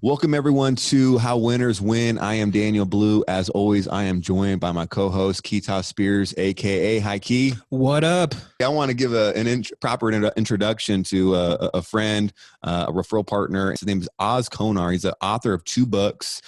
Welcome everyone to How Winners Win. I am Daniel Blue. As always, I am joined by my co-host, Keita Spears, aka Hi Key. What up? I want to give an proper introduction to a friend, a referral partner. His name is Oz Konar. He's the author of 2 books.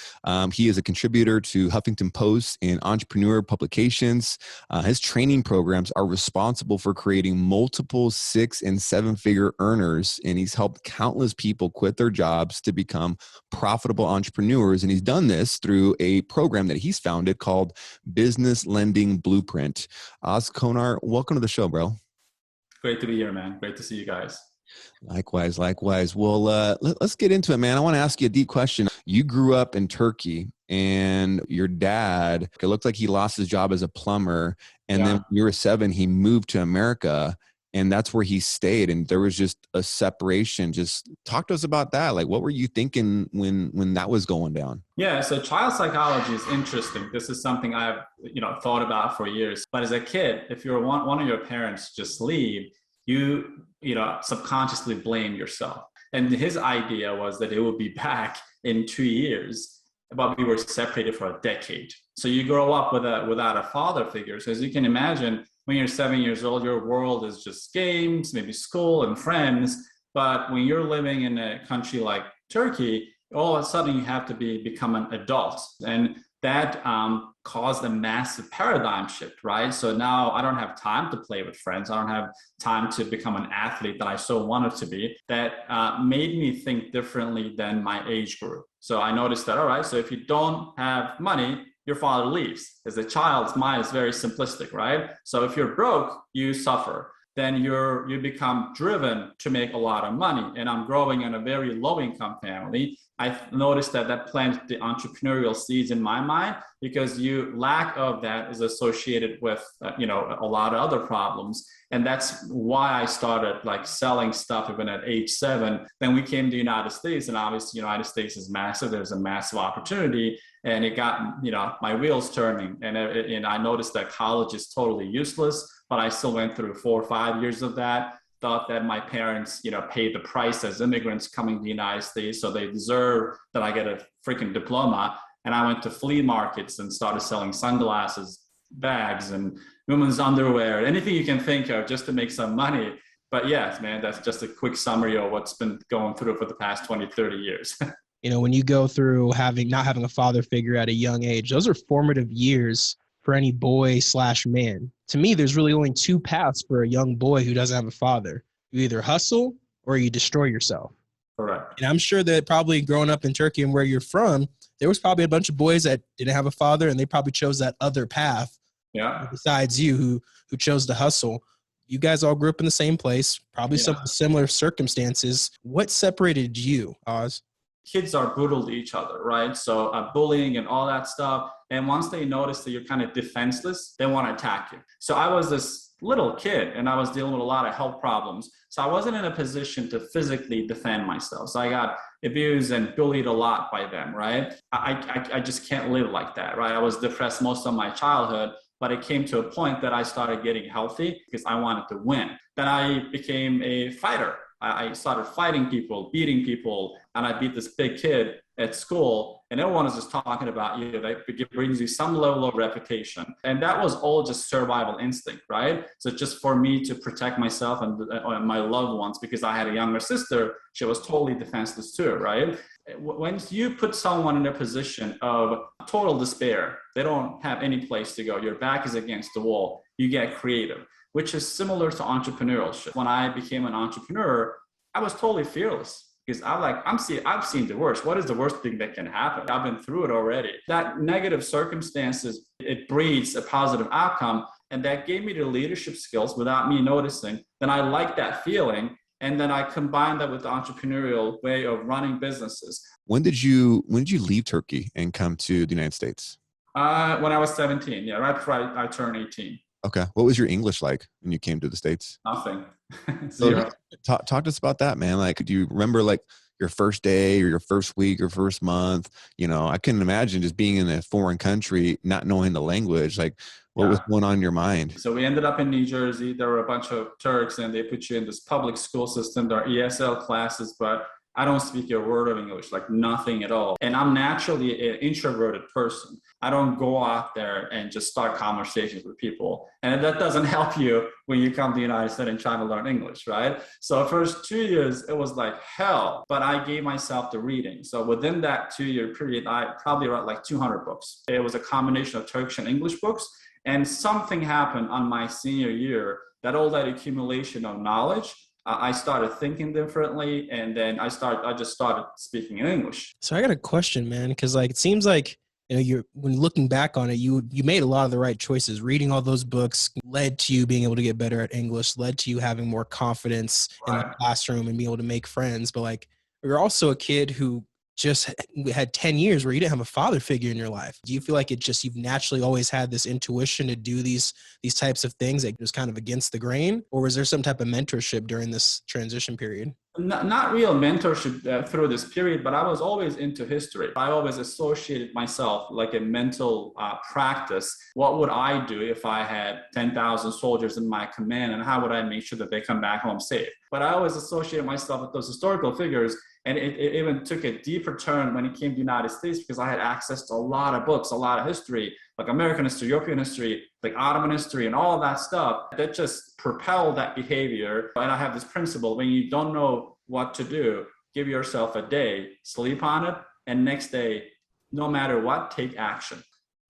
He is a contributor to Huffington Post and entrepreneur publications. His training programs are responsible for creating multiple 6- and 7-figure earners, and he's helped countless people quit their jobs to become profitable entrepreneurs. And he's done this through a program that he's founded called Business Lending Blueprint. Oz Konar, welcome to the show, bro. Great to be here, man. Great to see you guys. Likewise. Well, let's get into it, man. I want to ask you a deep question. You grew up in Turkey, and your dad, it looked like he lost his job as a plumber. And then when you were 7, he moved to America, and that's where he stayed. And there was just a separation. Just talk to us about that. Like, what were you thinking when that was going down? Yeah, so child psychology is interesting. This is something I've thought about for years. But as a kid, if you're one of your parents just leave, you subconsciously blame yourself. And his idea was that it would be back in 2 years, but we were separated for a decade. So you grow up without a father figure. So as you can imagine, when you're 7 years old, your world is just games, maybe school and friends. But when you're living in a country like Turkey, all of a sudden you have to become an adult. And that caused a massive paradigm shift, right? So now I don't have time to play with friends. I don't have time to become an athlete that I so wanted to be. That made me think differently than my age group. So I noticed that, all right, so if you don't have money, your father leaves. As a child's mind is very simplistic, right? So if you're broke, you suffer. Then you become driven to make a lot of money. And I'm growing in a very low income family. I noticed that planted the entrepreneurial seeds in my mind, because lack of that is associated with a lot of other problems. And that's why I started selling stuff even at age 7. Then we came to the United States, and obviously the United States is massive. There's a massive opportunity, and it got my wheels turning. And I noticed that college is totally useless, but I still went through 4 or 5 years of that. Thought that my parents, paid the price as immigrants coming to the United States, so they deserve that I get a freaking diploma. And I went to flea markets and started selling sunglasses, bags, and women's underwear, anything you can think of just to make some money. But yes, man, that's just a quick summary of what's been going through for the past 20, 30 years. When you go through not having a father figure at a young age, those are formative years for any boy/man. To me, there's really only 2 paths for a young boy who doesn't have a father. You either hustle or you destroy yourself. Correct. And I'm sure that probably growing up in Turkey and where you're from, there was probably a bunch of boys that didn't have a father, and they probably chose that other path. Yeah. Besides you, who chose to hustle. You guys all grew up in the same place, probably some similar circumstances. What separated you, Oz? Kids are brutal to each other, right? So bullying and all that stuff. And once they notice that you're kind of defenseless, they want to attack you. So I was this little kid, and I was dealing with a lot of health problems. So I wasn't in a position to physically defend myself. So I got abused and bullied a lot by them, right? I just can't live like that, right? I was depressed most of my childhood, but it came to a point that I started getting healthy because I wanted to win. Then I became a fighter. I started fighting people, beating people, and I beat this big kid at school, and everyone is just talking about you. That brings you some level of reputation. And that was all just survival instinct, right? So just for me to protect myself and my loved ones, because I had a younger sister, she was totally defenseless too, right? When you put someone in a position of total despair, they don't have any place to go, your back is against the wall, you get creative, which is similar to entrepreneurship. When I became an entrepreneur, I was totally fearless, because I've seen the worst. What is the worst thing that can happen? I've been through it already. That negative circumstances, it breeds a positive outcome. And that gave me the leadership skills without me noticing. Then I liked that feeling. And then I combined that with the entrepreneurial way of running businesses. When did you leave Turkey and come to the United States? When I was 17, right before I turned 18. Okay. What was your English like when you came to the States? Nothing. Zero. Talk to us about that, man. Like, do you remember your first day or your first week or first month? I couldn't imagine just being in a foreign country, not knowing the language. Like, what was going on in your mind? So we ended up in New Jersey. There were a bunch of Turks, and they put you in this public school system. There are ESL classes, but I don't speak a word of English, like nothing at all. And I'm naturally an introverted person. I don't go out there and just start conversations with people. And that doesn't help you when you come to the United States and try to learn English, right? So first 2 years, it was like hell, but I gave myself the reading. So within that 2-year period, I probably read like 200 books. It was a combination of Turkish and English books. And something happened on my senior year, that all that accumulation of knowledge, I started thinking differently, and then I just started speaking in English. So I got a question, man, because like it seems like when looking back on it, you made a lot of the right choices. Reading all those books led to you being able to get better at English, led to you having more confidence in the classroom and being able to make friends. But like you're also a kid who just had 10 years where you didn't have a father figure in your life. Do you feel like you've naturally always had this intuition to do these types of things that was kind of against the grain? Or was there some type of mentorship during this transition period? Not real mentorship through this period, but I was always into history. I always associated myself like a mental practice. What would I do if I had 10,000 soldiers in my command, and how would I make sure that they come back home safe? But I always associated myself with those historical figures. And it even took a deeper turn when it came to the United States, because I had access to a lot of books, a lot of history, like American history, European history, like Ottoman history, and all of that stuff that just propelled that behavior. And I have this principle: when you don't know what to do, give yourself a day, sleep on it, and next day, no matter what, take action.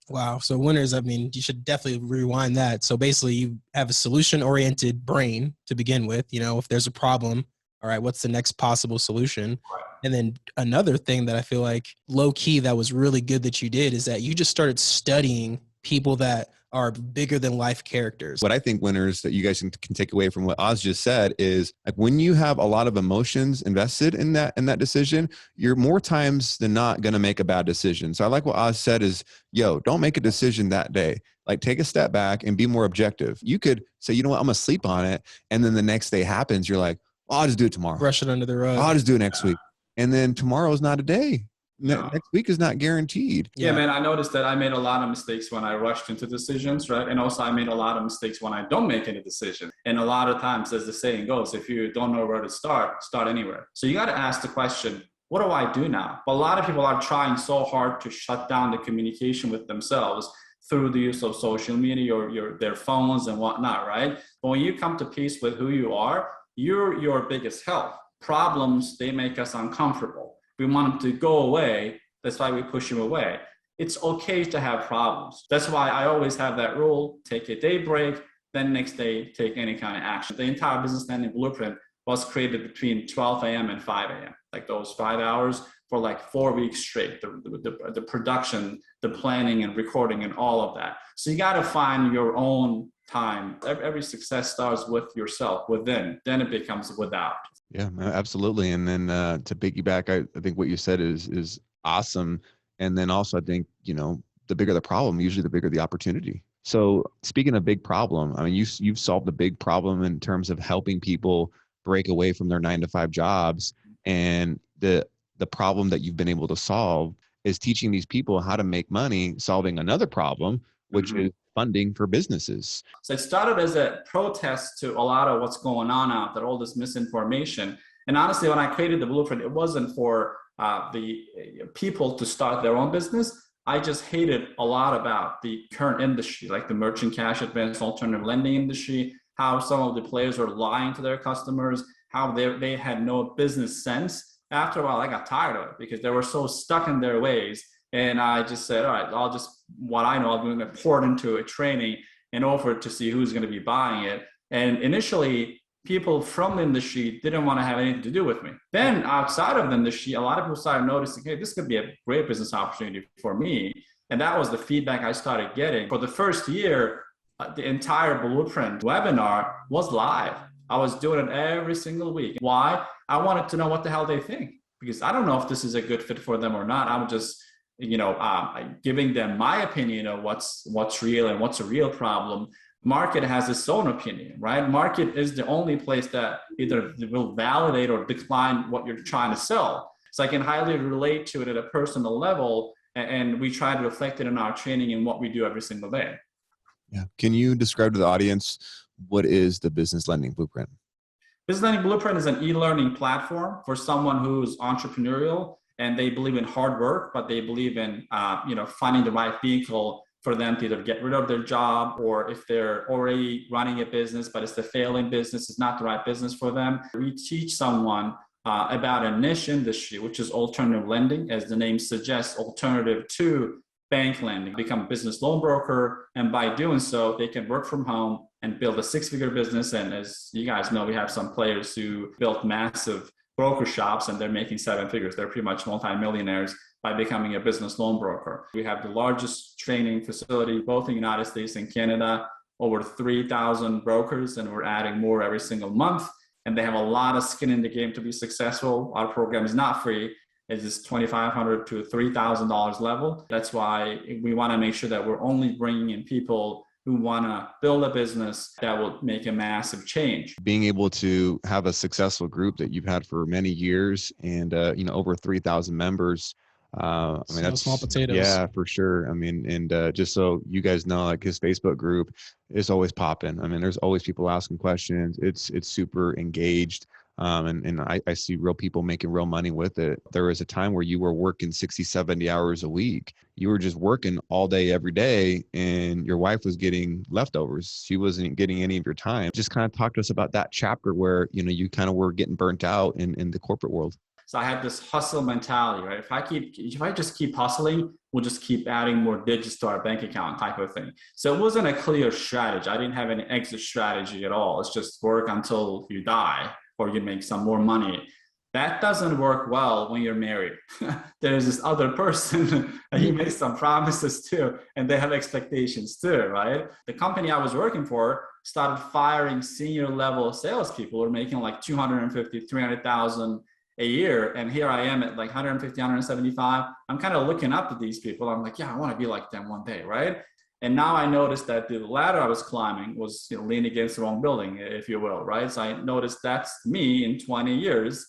Wow. So winners, I mean, you should definitely rewind that. So basically you have a solution-oriented brain to begin with. If there's a problem, all right, what's the next possible solution? Right. And then another thing that I feel like low key that was really good that you did is that you just started studying people that are bigger than life characters. What I think, winners, that you guys can take away from what Oz just said is, like, when you have a lot of emotions invested in that decision, you're more times than not going to make a bad decision. So I like what Oz said is, don't make a decision that day. Like, take a step back and be more objective. You could say, you know what, I'm going to sleep on it. And then the next day happens. You're like, I'll just do it tomorrow. Brush it under the rug. I'll just do it next week. And then tomorrow's not a day. Next week is not guaranteed. Yeah, man, I noticed that I made a lot of mistakes when I rushed into decisions, right? And also I made a lot of mistakes when I don't make any decision. And a lot of times, as the saying goes, if you don't know where to start anywhere. So you got to ask the question, what do I do now? But a lot of people are trying so hard to shut down the communication with themselves through the use of social media or their phones and whatnot, right? But when you come to peace with who you are, you're your biggest help. Problems, they make us uncomfortable. We want them to go away. That's why we push them away. It's okay to have problems. That's why I always have that rule: take a day break, then next day take any kind of action. The entire business planning blueprint was created between 12 a.m. and 5 a.m. Like those 5 hours for like 4 weeks straight. The production, the planning and recording and all of that. So you got to find your own time. Every success starts with yourself, within. Then it becomes without. Yeah, absolutely. And then to piggyback, I think what you said is awesome. And then also I think, the bigger the problem, usually the bigger the opportunity. So speaking of big problem, I mean, you've solved a big problem in terms of helping people break away from their 9-to-5 jobs. And the problem that you've been able to solve is teaching these people how to make money, solving another problem, which is funding for businesses. So it started as a protest to a lot of what's going on out there, all this misinformation. And honestly, when I created the blueprint, it wasn't for the people to start their own business. I just hated a lot about the current industry, like the merchant cash advance alternative lending industry, how some of the players are lying to their customers, how they had no business sense. After a while, I got tired of it because they were so stuck in their ways. And I just said, all right, what I know, I'm going to pour it into a training and offer it to see who's going to be buying it. And initially, people from the industry didn't want to have anything to do with me. Then outside of the industry, a lot of people started noticing, hey, this could be a great business opportunity for me. And that was the feedback I started getting. For the first year, the entire Blueprint webinar was live. I was doing it every single week. Why? I wanted to know what the hell they think, because I don't know if this is a good fit for them or not. I'm just, giving them my opinion of what's real and what's a real problem. Market has its own opinion, right? Market is the only place that either will validate or decline what you're trying to sell. So I can highly relate to it at a personal level, and we try to reflect it in our training and what we do every single day. Yeah. Can you describe to the audience what is the business lending blueprint? Business Lending Blueprint is an e-learning platform for someone who's entrepreneurial and they believe in hard work, but they believe in finding the right vehicle for them to either get rid of their job, or if they're already running a business, but it's the failing business, it's not the right business for them. We teach someone about a niche industry, which is alternative lending, as the name suggests, alternative to bank lending, become a business loan broker. And by doing so, they can work from home and build a six-figure business. And as you guys know, we have some players who built massive broker shops and they're making seven figures. They're pretty much multimillionaires by becoming a business loan broker. We have the largest training facility, both in the United States and Canada, over 3,000 brokers, and we're adding more every single month. And they have a lot of skin in the game to be successful. Our program is not free. It's just $2,500 to $3,000 level. That's why we want to make sure that we're only bringing in people who want to build a business that will make a massive change. Being able to have a successful group that you've had for many years and, over 3,000 members. That's small potatoes. Yeah, for sure. And just so you guys know, like his Facebook group is always popping. There's always people asking questions. It's super engaged. And I see real people making real money with it. There was a time where you were working 60, 70 hours a week. You were just working all day, every day, and your wife was getting leftovers. She wasn't getting any of your time. Just kind of talk to us about that chapter where, you kind of were getting burnt out in the corporate world. So I had this hustle mentality, right? If I just keep hustling, we'll just keep adding more digits to our bank account type of thing. So it wasn't a clear strategy. I didn't have any exit strategy at all. It's just work until you die or you make some more money. That doesn't work well when you're married. There's this other person and he makes some promises too, and they have expectations too, right? The company I was working for started firing senior level salespeople who are making like 250, 300,000 a year. And here I am at like 150, 175. I'm kind of looking up to these people. I'm like, yeah, I want to be like them one day, right? And now I noticed that the ladder I was climbing was leaning against the wrong building, if you will, right? So I noticed that's me in 20 years,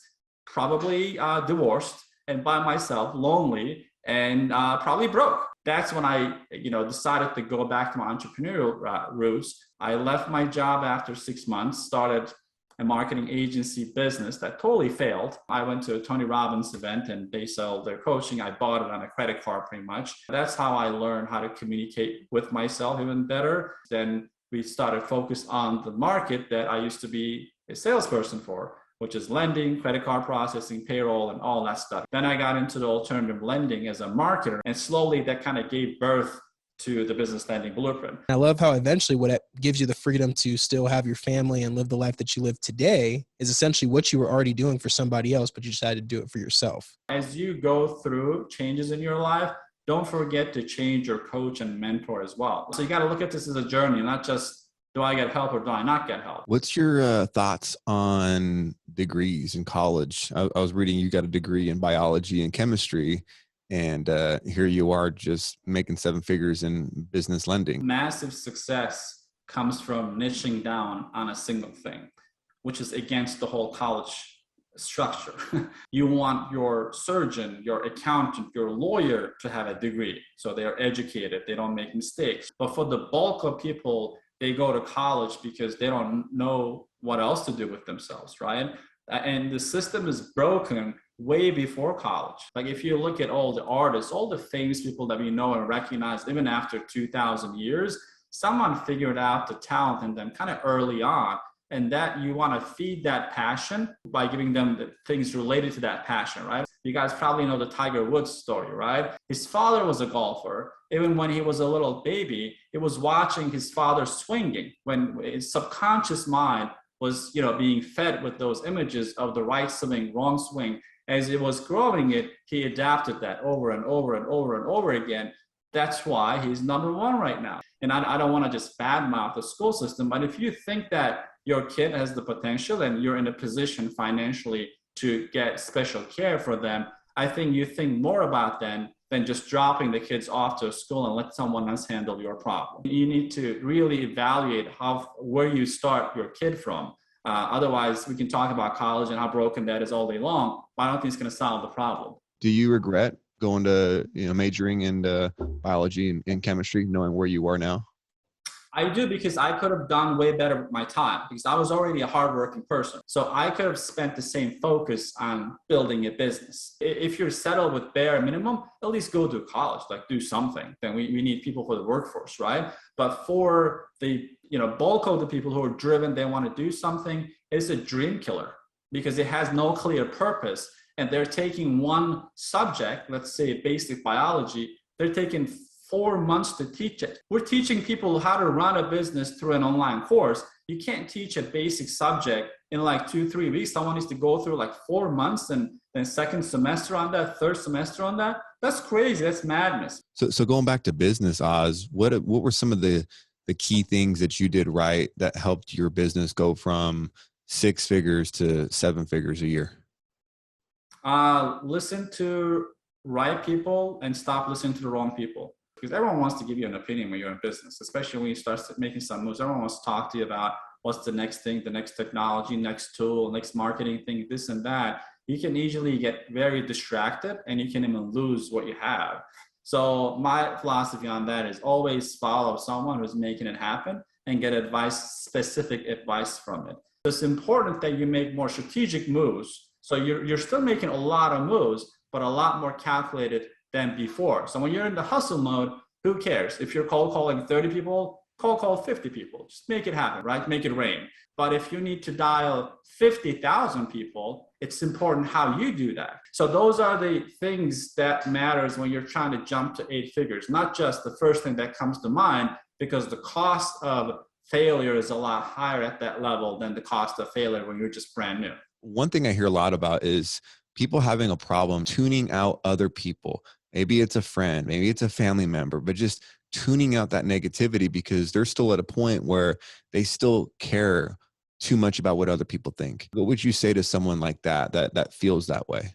probably divorced and by myself, lonely, and probably broke. That's when I, decided to go back to my entrepreneurial roots. I left my job after 6 months, started a marketing agency business that totally failed. I went to a Tony Robbins event and they sell their coaching. I bought it on a credit card pretty much. That's how I learned how to communicate with myself even better. Then we started focus on the market that I used to be a salesperson for, which is lending, credit card processing, payroll, and all that stuff. Then I got into the alternative lending as a marketer, and slowly that kind of gave birth to the Business Lending Blueprint. I love how eventually what gives you the freedom to still have your family and live the life that you live today is essentially what you were already doing for somebody else, but you decided to do it for yourself. As you go through changes in your life, don't forget to change your coach and mentor as well. So you got to look at this as a journey, not just do I get help or do I not get help? What's your thoughts on degrees in college? I was reading you got a degree in biology and chemistry. And here you are just making seven figures in business lending. Massive success comes from niching down on a single thing, which is against the whole college structure. You want your surgeon, your accountant, your lawyer to have a degree. So they are educated, they don't make mistakes. But for the bulk of people, they go to college because they don't know what else to do with themselves, right? And the system is broken way before college. Like if you look at all the artists, all the famous people that we know and recognize, even after 2,000 years, someone figured out the talent in them kind of early on. And that you want to feed that passion by giving them the things related to that passion, right? You guys probably know the Tiger Woods story, right? His father was a golfer. Even when he was a little baby, he was watching his father swinging when his subconscious mind was, being fed with those images of the right swing, wrong swing. As it was growing it, he adapted that over and over and over and over again. That's why he's number one right now. And I don't want to just badmouth the school system, but if you think that your kid has the potential and you're in a position financially to get special care for them, I think you think more about them than just dropping the kids off to a school and let someone else handle your problem. You need to really evaluate where you start your kid from. Otherwise, we can talk about college and how broken that is all day long, but I don't think it's going to solve the problem. Do you regret going to, majoring in biology and chemistry, knowing where you are now? I do, because I could have done way better with my time, because I was already a hardworking person. So I could have spent the same focus on building a business. If you're settled with bare minimum, at least go to college, like do something. Then we need people for the workforce, right? But for the bulk of the people who are driven, they want to do something, it's a dream killer because it has no clear purpose. And they're taking one subject, let's say basic biology, they're taking 4 months to teach it. We're teaching people how to run a business through an online course. You can't teach a basic subject in like 2-3 weeks. Someone needs to go through like 4 months and then second semester on that, third semester on that. That's crazy. That's madness. So going back to business, Oz, what were some of the key things that you did right that helped your business go from 6 figures to 7 figures a year? Listen to right people and stop listening to the wrong people. Because everyone wants to give you an opinion when you're in business, especially when you start making some moves. Everyone wants to talk to you about what's the next thing, the next technology, next tool, next marketing thing, this and that. You can easily get very distracted and you can even lose what you have. So my philosophy on that is always follow someone who's making it happen and get specific advice from it. It's important that you make more strategic moves. So you're still making a lot of moves, but a lot more calculated than before. So when you're in the hustle mode, who cares? If you're cold calling 30 people, cold call 50 people. Just make it happen, right? Make it rain. But if you need to dial 50,000 people, it's important how you do that. So those are the things that matters when you're trying to jump to 8 figures, not just the first thing that comes to mind, because the cost of failure is a lot higher at that level than the cost of failure when you're just brand new. One thing I hear a lot about is people having a problem tuning out other people. Maybe it's a friend, maybe it's a family member, but just tuning out that negativity because they're still at a point where they still care too much about what other people think. What would you say to someone like that feels that way?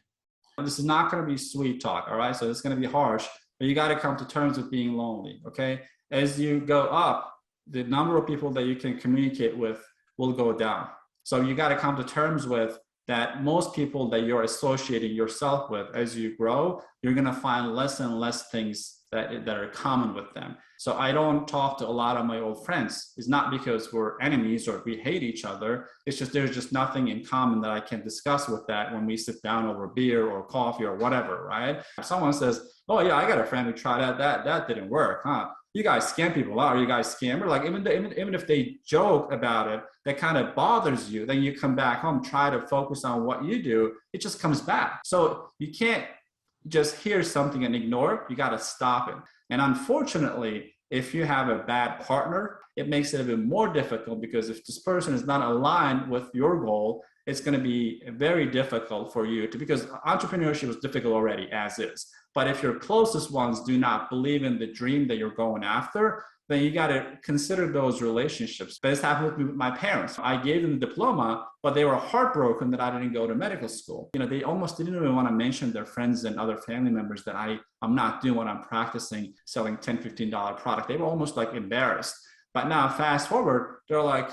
This is not going to be sweet talk, all right? So it's going to be harsh, but you got to come to terms with being lonely, okay? As you go up, the number of people that you can communicate with will go down. So you got to come to terms with that most people that you're associating yourself with as you grow, you're going to find less and less things that are common with them. So I don't talk to a lot of my old friends. It's not because we're enemies or we hate each other. It's just there's just nothing in common that I can discuss with that when we sit down over beer or coffee or whatever, right? If someone says, oh yeah, I got a friend who tried that didn't work, huh? You guys scam people out, or you guys scammer? Like even if they joke about it, that kind of bothers you, then you come back home, try to focus on what you do, it just comes back. So you can't just hear something and ignore it, you got to stop it. And unfortunately, if you have a bad partner, it makes it a bit more difficult, because if this person is not aligned with your goal, it's going to be very difficult for you because entrepreneurship is difficult already as is. But if your closest ones do not believe in the dream that you're going after, then you got to consider those relationships. But this happened with me with my parents. I gave them the diploma, but they were heartbroken that I didn't go to medical school. They almost didn't even want to mention their friends and other family members that I'm not doing what I'm practicing, selling $10, $15 product. They were almost like embarrassed. But now fast forward, they're like,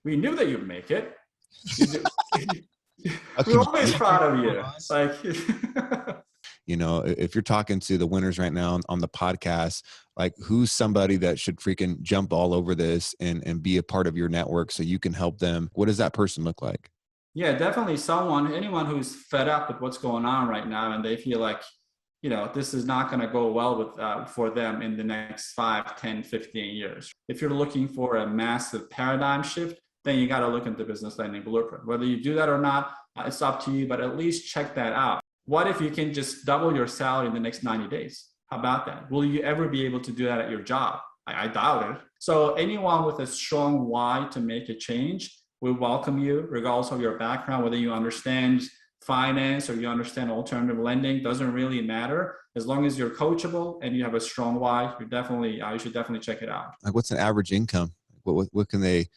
we knew that you'd make it. We're always proud of you. Like, if you're talking to the winners right now on the podcast, like who's somebody that should freaking jump all over this and be a part of your network so you can help them? What does that person look like? Yeah, definitely anyone who's fed up with what's going on right now and they feel like, this is not going to go well for them in the next 5, 10, 15 years. If you're looking for a massive paradigm shift, then you got to look into business lending blueprint. Whether you do that or not, it's up to you, but at least check that out. What if you can just double your salary in the next 90 days? How about that? Will you ever be able to do that at your job? I doubt it. So anyone with a strong why to make a change, we welcome you regardless of your background, whether you understand finance or you understand alternative lending, doesn't really matter. As long as you're coachable and you have a strong why, you should definitely check it out. Like what's an average income? What can they,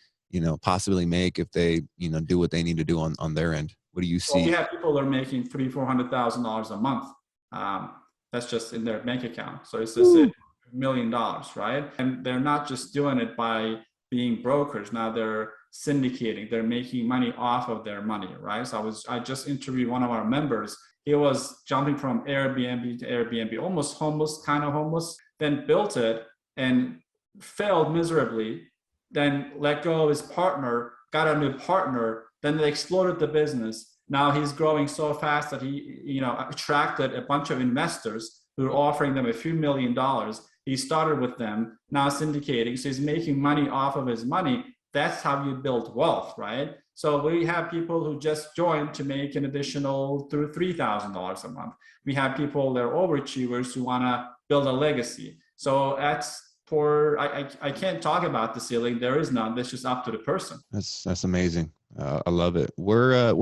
possibly make if they, do what they need to do on their end? What do you see? Well, we have people that are making $300,000-$400,000 a month. That's just in their bank account. So it's just $1 million, right? And they're not just doing it by being brokers. Now they're syndicating. They're making money off of their money, right? So I just interviewed one of our members. He was jumping from Airbnb to Airbnb, almost homeless, kind of homeless, then built it and failed miserably. then let go of his partner, got a new partner, then they exploded the business. Now he's growing so fast that he, attracted a bunch of investors who are offering them a few $1,000,000. He started with them, now syndicating. So he's making money off of his money. That's how you build wealth, right? So we have people who just joined to make an additional $3,000 a month. We have people that are overachievers who want to build a legacy. So that's I can't talk about the ceiling. There is none. That's just up to the person. That's amazing. I love it. Where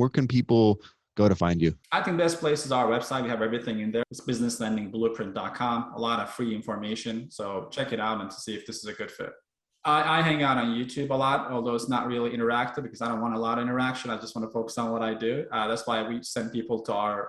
can people go to find you? I think best place is our website. We have everything in there. It's businesslendingblueprint.com. A lot of free information. So check it out and to see if this is a good fit. I hang out on YouTube a lot, although it's not really interactive because I don't want a lot of interaction. I just want to focus on what I do. That's why we send people to our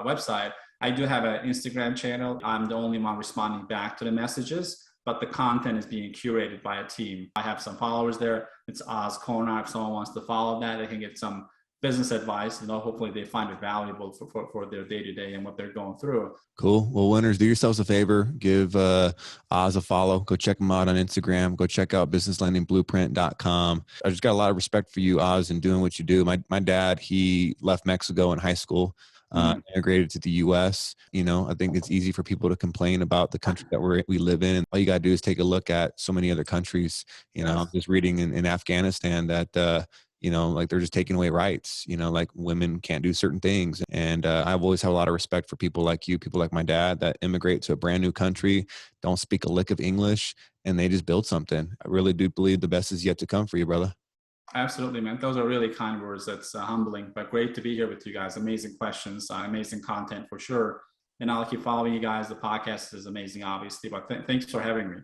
website. I do have an Instagram channel. I'm the only one responding back to the messages, but the content is being curated by a team. I have some followers there. It's Oz Konar. If someone wants to follow that, they can get some business advice. Hopefully they find it valuable for their day-to-day and what they're going through. Cool. Well, winners, do yourselves a favor. Give Oz a follow. Go check him out on Instagram. Go check out businesslendingblueprint.com. I just got a lot of respect for you, Oz, and doing what you do. My dad, he left Mexico in high school. Integrated to the U.S. I think it's easy for people to complain about the country that we live in. All you got to do is take a look at so many other countries. I'm just reading in Afghanistan that, like they're just taking away rights, like women can't do certain things. And I've always had a lot of respect for people like you, people like my dad that immigrate to a brand new country, don't speak a lick of English, and they just build something. I really do believe the best is yet to come for you, brother. Absolutely, man. Those are really kind words. That's humbling, but great to be here with you guys. Amazing questions, amazing content for sure. And I'll keep following you guys. The podcast is amazing, obviously, but thanks for having me.